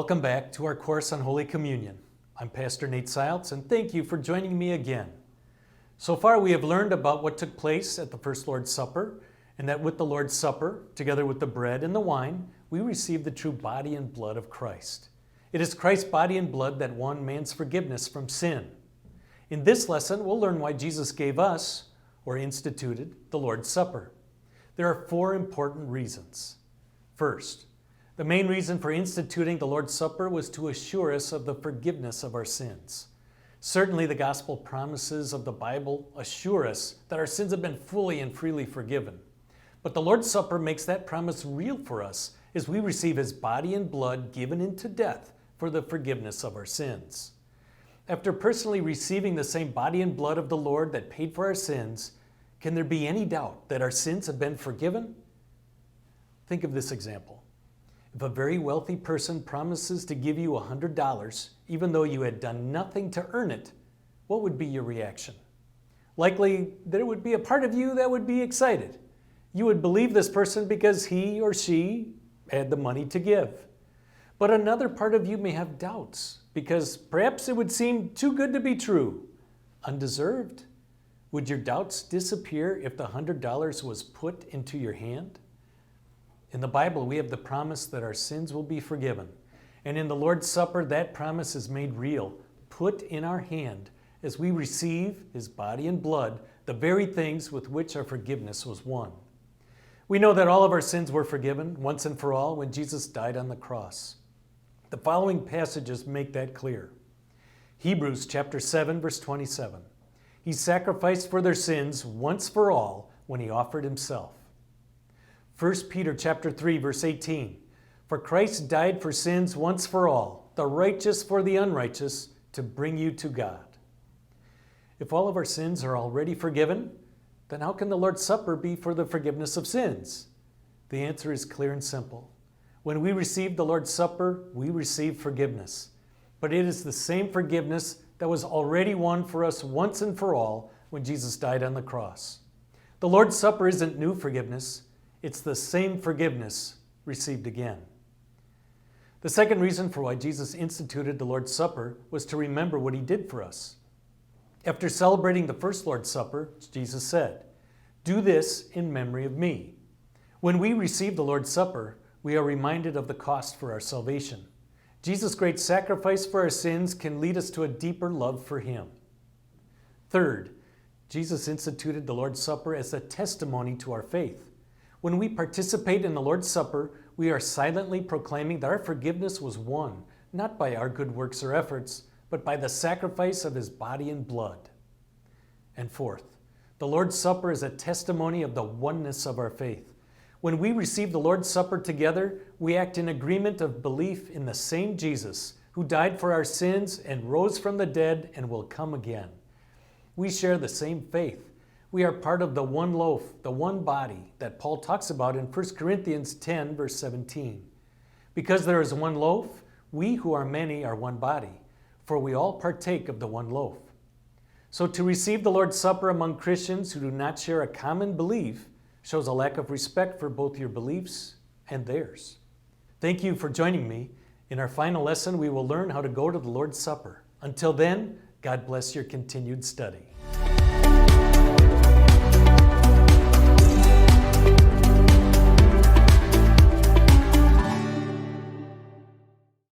Welcome back to our course on Holy Communion. I'm Pastor Nate Siltz, and thank you for joining me again. So far we have learned about what took place at the first Lord's Supper, and that with the Lord's Supper, together with the bread and the wine, we receive the true body and blood of Christ. It is Christ's body and blood that won man's forgiveness from sin. In this lesson, we'll learn why Jesus gave us, or instituted, the Lord's Supper. There are 4 important reasons. First, the main reason for instituting the Lord's Supper was to assure us of the forgiveness of our sins. Certainly, the gospel promises of the Bible assure us that our sins have been fully and freely forgiven. But the Lord's Supper makes that promise real for us as we receive His body and blood given into death for the forgiveness of our sins. After personally receiving the same body and blood of the Lord that paid for our sins, can there be any doubt that our sins have been forgiven? Think of this example. If a very wealthy person promises to give you $100, even though you had done nothing to earn it, what would be your reaction? Likely, there would be a part of you that would be excited. You would believe this person because he or she had the money to give. But another part of you may have doubts because perhaps it would seem too good to be true, undeserved. Would your doubts disappear if the $100 was put into your hand? In the Bible, we have the promise that our sins will be forgiven. And in the Lord's Supper, that promise is made real, put in our hand as we receive His body and blood, the very things with which our forgiveness was won. We know that all of our sins were forgiven once and for all when Jesus died on the cross. The following passages make that clear. Hebrews chapter 7, verse 27. He sacrificed for their sins once for all when He offered Himself. 1 Peter chapter 3, verse 18. For Christ died for sins once for all, the righteous for the unrighteous, to bring you to God. If all of our sins are already forgiven, then how can the Lord's Supper be for the forgiveness of sins? The answer is clear and simple. When we receive the Lord's Supper, we receive forgiveness. But it is the same forgiveness that was already won for us once and for all when Jesus died on the cross. The Lord's Supper isn't new forgiveness. It's the same forgiveness received again. The second reason for why Jesus instituted the Lord's Supper was to remember what He did for us. After celebrating the first Lord's Supper, Jesus said, "Do this in memory of me." When we receive the Lord's Supper, we are reminded of the cost for our salvation. Jesus' great sacrifice for our sins can lead us to a deeper love for Him. Third, Jesus instituted the Lord's Supper as a testimony to our faith. When we participate in the Lord's Supper, we are silently proclaiming that our forgiveness was won, not by our good works or efforts, but by the sacrifice of His body and blood. And fourth, the Lord's Supper is a testimony of the oneness of our faith. When we receive the Lord's Supper together, we act in agreement of belief in the same Jesus who died for our sins and rose from the dead and will come again. We share the same faith. We are part of the one loaf, the one body that Paul talks about in 1 Corinthians 10, verse 17. Because there is one loaf, we who are many are one body, for we all partake of the one loaf. So to receive the Lord's Supper among Christians who do not share a common belief shows a lack of respect for both your beliefs and theirs. Thank you for joining me. In our final lesson, we will learn how to go to the Lord's Supper. Until then, God bless your continued study.